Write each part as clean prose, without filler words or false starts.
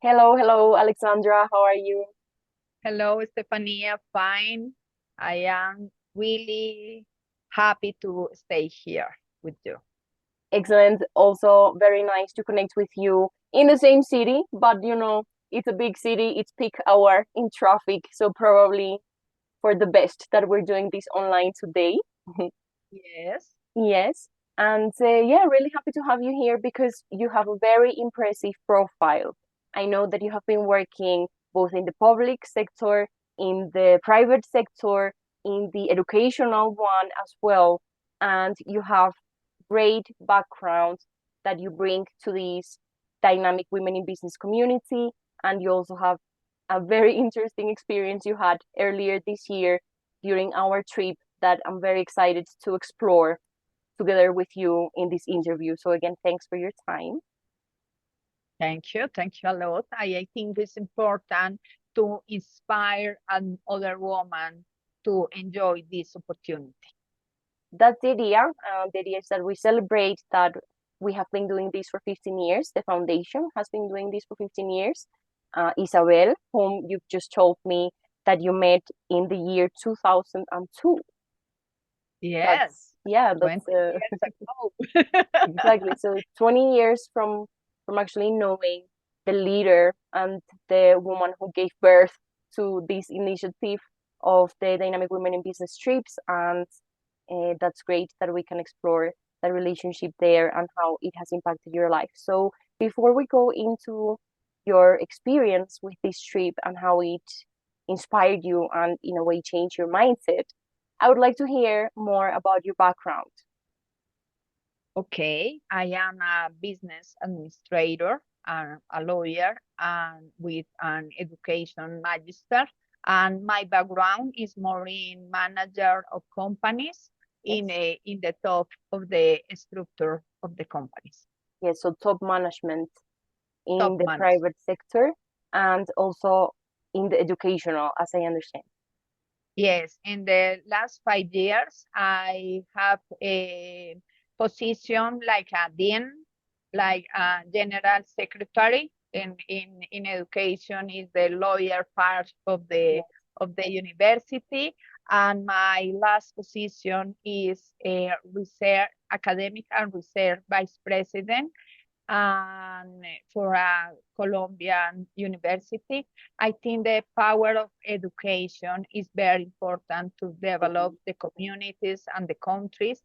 Hello, Alexandra. How are you? Hello, Estefanía. Fine. I am really happy to stay here with you. Excellent. Also, very nice to connect with you in the same city, but it's a big city. It's peak hour in traffic, so probably for the best that we're doing this online today. Yes. Yes. And yeah, really happy to have you here because you have a very impressive profile. I know that you have been working both in the public sector, in the private sector, in the educational one as well. And you have great background that you bring to this dynamic women in business community. And you also have a very interesting experience you had earlier this year during our trip that I'm very excited to explore together with you in this interview. So again, thanks for your time. Thank you. Thank you a lot. I think it's important to inspire another woman to enjoy this opportunity. That's the idea. The idea is that we celebrate that we have been doing this for 15 years. The foundation has been doing this for 15 years. Isabel, whom you've just told me that you met in the year 2002. Yes, Yeah, 20 that's years ago. exactly. So 20 years from actually knowing the leader and the woman who gave birth to this initiative of the Dynamic Women in Business trips, and that's great that we can explore that relationship there and how it has impacted your life. So before we go into your experience with this trip and how it inspired you and in a way changed your mindset, I would like to hear more about your background. Okay, I am a business administrator and a lawyer and with an education magister. And my background is more in manager of companies Yes. in the top of the structure of the companies. Yes, so top management Top in the management. private sector and also in the educational, as I understand. Yes, in the last 5 years, I have a position like a dean, like a general secretary in education is the lawyer part Yes. of the university. And my last position is a research academic and research vice president and for a Colombian university. I think the power of education is very important to develop Mhm. the communities and the countries.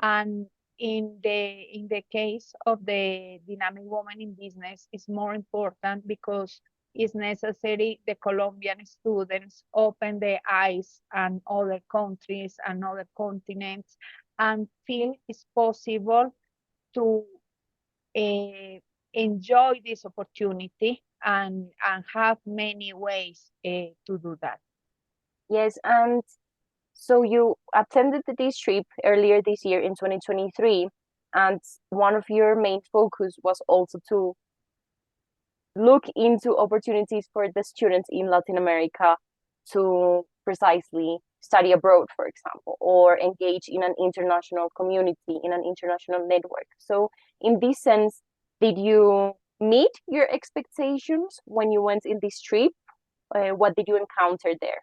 And in the case of the dynamic woman in business, it's more important because it's necessary the Colombian students open their eyes and other countries and other continents and feel it's possible to uh, enjoy this opportunity and have many ways to do that. Yes, and so you attended this trip earlier this year in 2023, and one of your main focus was also to look into opportunities for the students in Latin America to precisely study abroad, for example, or engage in an international community, in an international network. So, in this sense, did you meet your expectations when you went in this trip? What did you encounter there?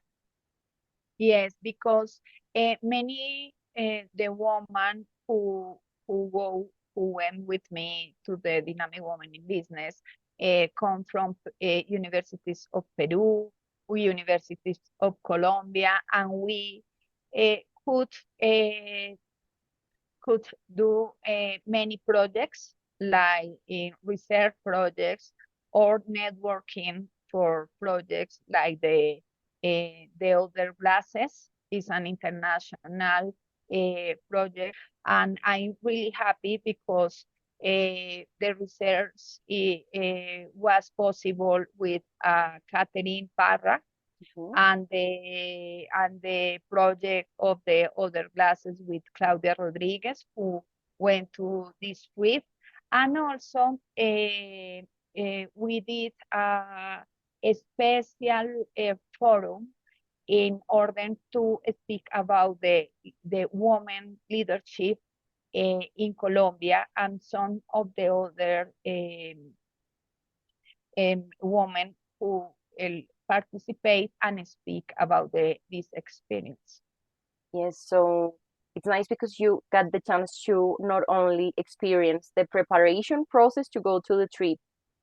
Yes, because many the woman who went with me to the Dynamic Woman in Business come from universities of Peru, universities of Colombia, and we uh, could uh, could do many projects like research projects or networking for projects like the other glasses is an international project, and I'm really happy because the research was possible with Catherine Parra Mhm. and the project of the other classes with Claudia Rodriguez, who went to this trip. And also, we did a special forum in order to speak about the women leadership in Colombia and some of the other women who participate and speak about this experience. Yes, so it's nice because you got the chance to not only experience the preparation process to go to the trip,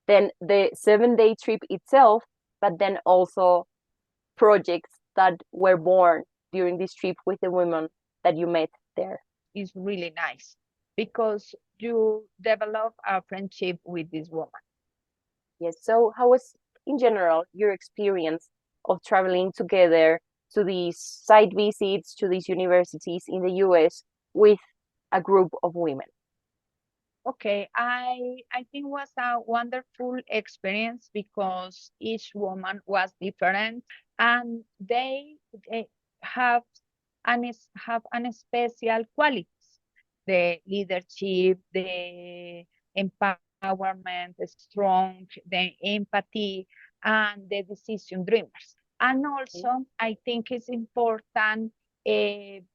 then the 7-day trip itself, but then also projects that were born during this trip with the women that you met there. It's really nice because you develop a friendship with this woman. Yes, so how was in general your experience of traveling together to these site visits to these universities in the US with a group of women? Okay, I think was a wonderful experience because each woman was different and they have an special qualities, the leadership, the empowerment, the strong, the empathy, and the decision dreamers. And also, I think it's important during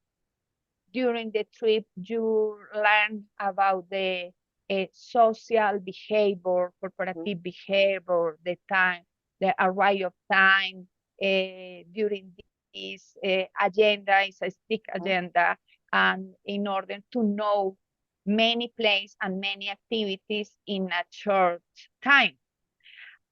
the trip, you learn about the social behavior, corporative behavior, the time, the array of time during this agenda is a stick agenda, and in order to know many places and many activities in a short time.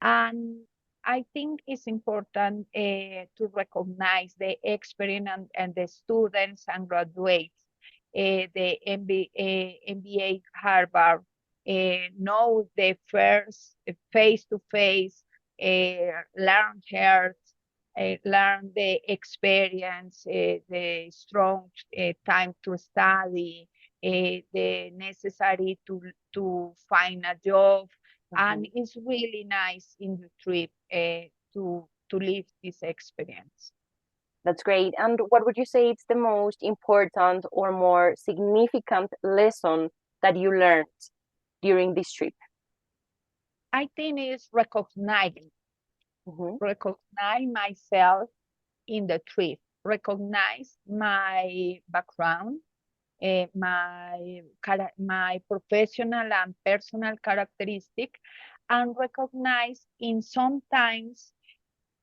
And I think it's important to recognize the experience and the students and graduates, the MBA Harvard, know the first face-to-face, learn here, learn the experience, the strong time to study, the necessary to find a job. And it's really nice in the trip to live this experience. That's great. And what would you say is the most important or more significant lesson that you learned during this trip? I think it's recognize myself in the trip, recognize my background, my professional and personal characteristic, and recognize in sometimes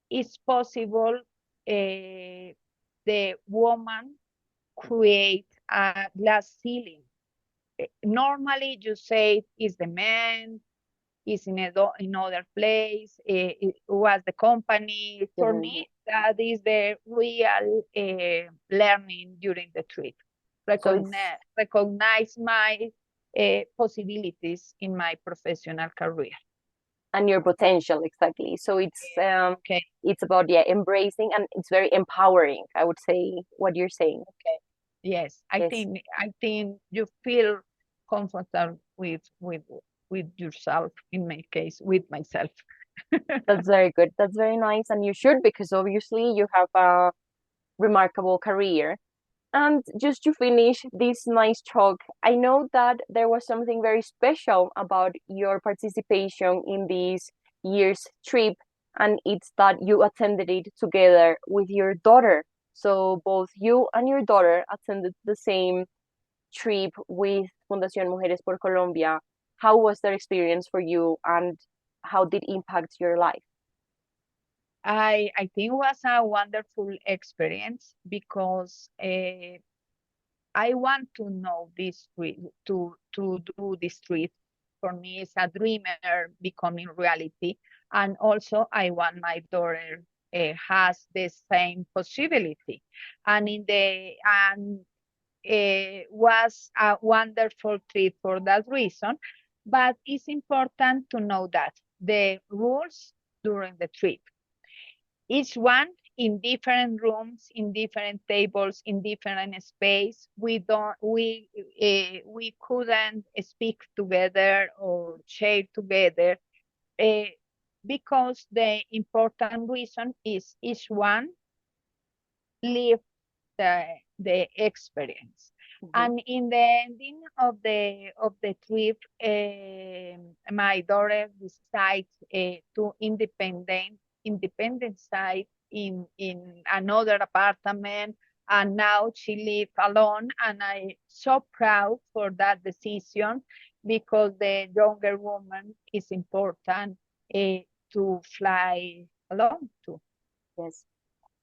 it's possible the woman create a glass ceiling. Normally you say it's the man, is in another place, it was the company. For me, that is the real learning during the trip. Recognize my possibilities in my professional career. And your potential, exactly. So it's about embracing, and it's very empowering, I would say, what you're saying. Okay. Yes, I think you feel comfortable with yourself, in my case, with myself. That's very good. That's very nice. And you should, because obviously you have a remarkable career. And just to finish this nice talk, I know that there was something very special about your participation in this year's trip, and it's that you attended it together with your daughter. So both you and your daughter attended the same trip with Fundación Mujeres por Colombia. How was that experience for you, and how did it impact your life? I think it was a wonderful experience because I want to know this trip, to do this trip. For me, it's a dreamer becoming reality. And also I want my daughter has the same possibility. And was a wonderful trip for that reason. But it's important to know that the rules during the trip, each one in different rooms, in different tables, in different space. We couldn't speak together or share together because the important reason is each one live the experience. And in the ending of the trip, my daughter decides to independent side in another apartment, and now she lives alone, and I'm so proud for that decision because the younger woman is important to fly alone too. Yes.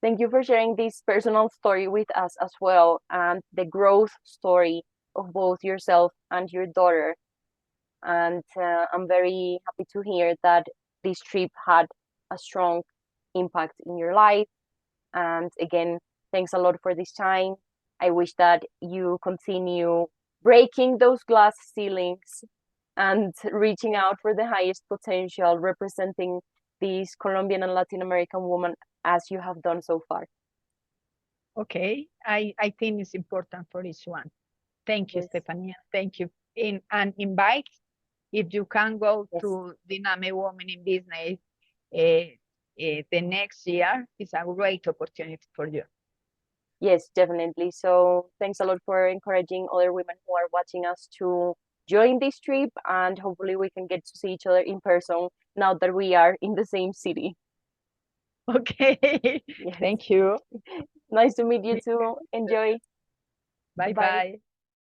Thank you for sharing this personal story with us as well, and the growth story of both yourself and your daughter. And I'm very happy to hear that this trip had a strong impact in your life. And again, thanks a lot for this time. I wish that you continue breaking those glass ceilings and reaching out for the highest potential, representing these Colombian and Latin American women as you have done so far. Okay, I think it's important for each one. Thank you, Yes. Estefanía. Thank you. And invite, if you can go Yes. to Dynamic Women in Business the next year, it's a great opportunity for you. Yes, definitely. So thanks a lot for encouraging other women who are watching us to join this trip, and hopefully we can get to see each other in person now that we are in the same city. Okay, Yes. thank you. Nice to meet you too. Enjoy. Bye Bye. bye.